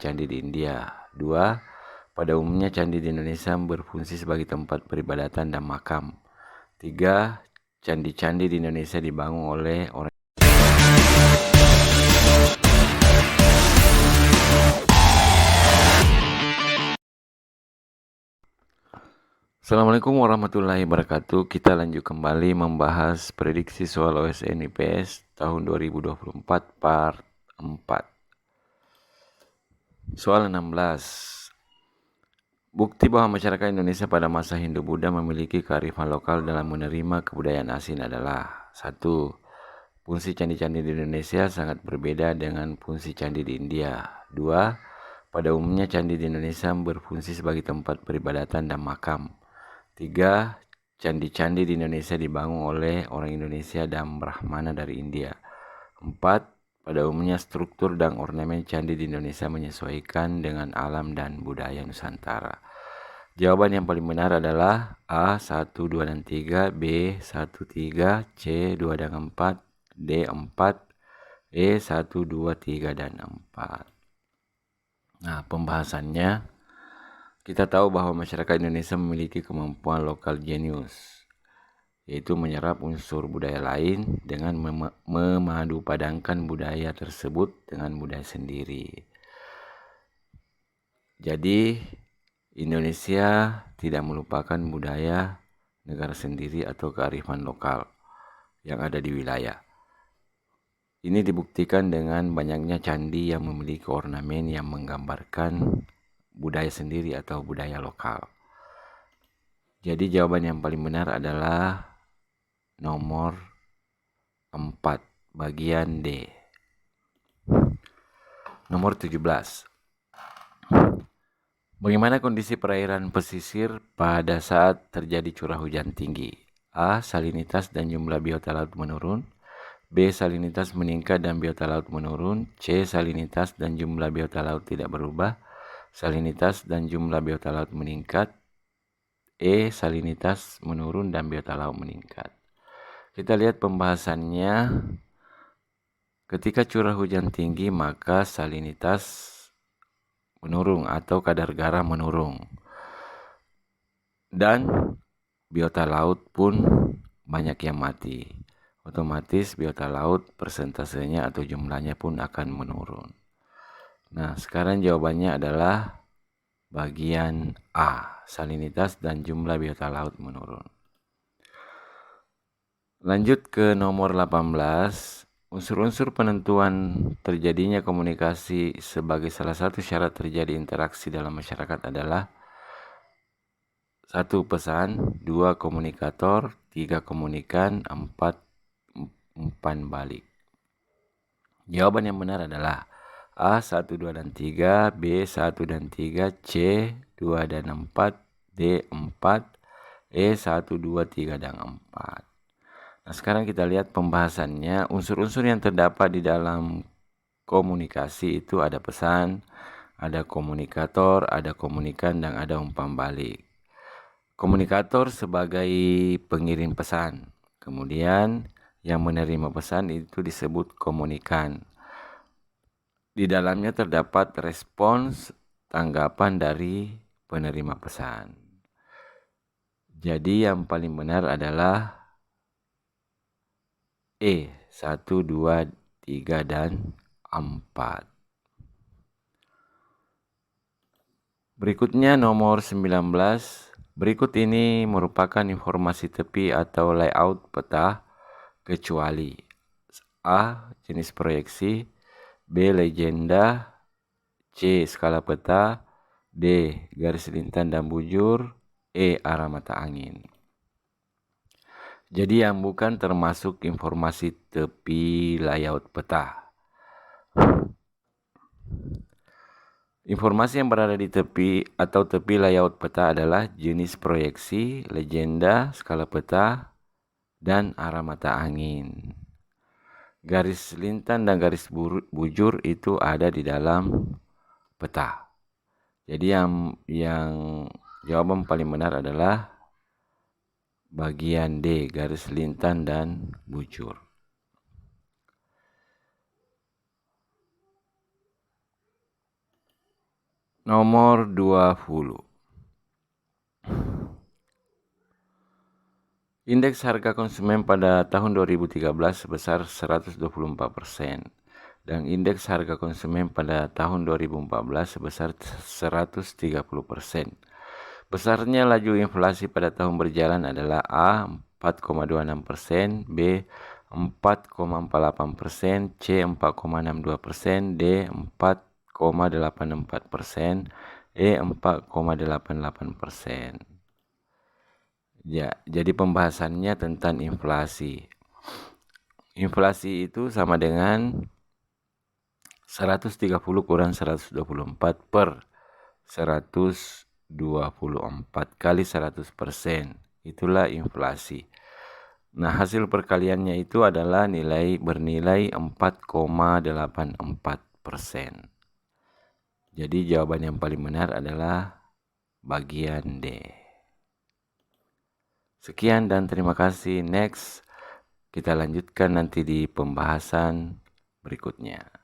candi di India. 2. Pada umumnya candi di Indonesia berfungsi sebagai tempat peribadatan dan makam. 3. Candi-candi di Indonesia dibangun oleh orang. Assalamualaikum warahmatullahi wabarakatuh. Kita lanjut kembali membahas prediksi soal OSN IPS tahun 2024 part 4. Soal 16. Bukti bahwa masyarakat Indonesia pada masa Hindu-Buddha memiliki kearifan lokal dalam menerima kebudayaan asing adalah 1. Fungsi candi-candi di Indonesia sangat berbeda dengan fungsi candi di India. 2. Pada umumnya candi di Indonesia berfungsi sebagai tempat peribadatan dan makam. 3. Candi-candi di Indonesia dibangun oleh orang Indonesia dan Brahmana dari India. 4. Pada umumnya struktur dan ornamen candi di Indonesia menyesuaikan dengan alam dan budaya Nusantara. Jawaban yang paling benar adalah A. 1, 2, dan 3, B. 1, 3, C. 2 dan 4, D. 4, E. 1, 2, 3, dan 4. Nah, pembahasannya, kita tahu bahwa masyarakat Indonesia memiliki kemampuan lokal jenius, yaitu menyerap unsur budaya lain dengan memadupadankan budaya tersebut dengan budaya sendiri. Jadi Indonesia tidak melupakan budaya negara sendiri atau kearifan lokal yang ada di wilayah. Ini dibuktikan dengan banyaknya candi yang memiliki ornamen yang menggambarkan budaya sendiri atau budaya lokal. Jadi jawaban yang paling benar adalah nomor 4, bagian D. Nomor 17. Bagaimana kondisi perairan pesisir pada saat terjadi curah hujan tinggi? A. Salinitas dan jumlah biota laut menurun. B. Salinitas meningkat dan biota laut menurun. C. Salinitas dan jumlah biota laut tidak berubah. Salinitas dan jumlah biota laut meningkat. E. Salinitas menurun dan biota laut meningkat. Kita lihat pembahasannya. Ketika curah hujan tinggi, maka salinitas menurun atau kadar garam menurun. Dan biota laut pun banyak yang mati. Otomatis biota laut persentasenya atau jumlahnya pun akan menurun. Nah, sekarang jawabannya adalah bagian A, salinitas dan jumlah biota laut menurun. Lanjut ke nomor 18. Unsur-unsur penentuan terjadinya komunikasi sebagai salah satu syarat terjadi interaksi dalam masyarakat adalah 1. Pesan, 2. Komunikator, 3. Komunikan, 4. umpan balik. Jawaban yang benar adalah A. 1, 2, dan 3, B. 1 dan 3, C. 2 dan 4, D. 4, E. 1, 2, 3, dan 4. Nah, sekarang kita lihat pembahasannya. Unsur-unsur yang terdapat di dalam komunikasi itu ada pesan, ada komunikator, ada komunikan, dan ada umpan balik. Komunikator sebagai pengirim pesan. Kemudian yang menerima pesan itu disebut komunikan. Di dalamnya terdapat respons tanggapan dari penerima pesan. Jadi yang paling benar adalah E. 1, 2, 3, dan 4. Berikutnya nomor 19. Berikut ini merupakan informasi tepi atau layout peta kecuali. A. Jenis proyeksi. B. Legenda. C. Skala peta. D. Garis lintang dan bujur. E. Arah mata angin. Jadi yang bukan termasuk informasi tepi layout peta. Informasi yang berada di tepi atau tepi layout peta adalah jenis proyeksi, legenda, skala peta, dan arah mata angin. Garis lintang dan garis bujur itu ada di dalam peta. Jadi yang jawaban paling benar adalah bagian D, garis lintang dan bujur. Nomor 20. Indeks harga konsumen pada tahun 2013 sebesar 124% dan indeks harga konsumen pada tahun 2014 sebesar 130%. Besarnya laju inflasi pada tahun berjalan adalah A. 4,26%, B. 4,48%, C. 4,62%, D. 4,84%, E. 4,88%. Ya, jadi pembahasannya tentang inflasi. Inflasi itu sama dengan 130 kurang 124 per 124 kali 100%. Itulah inflasi. Nah, hasil perkaliannya itu adalah bernilai 4,84%. Jadi jawaban yang paling benar adalah bagian D. Sekian dan terima kasih. Next, kita lanjutkan nanti di pembahasan berikutnya.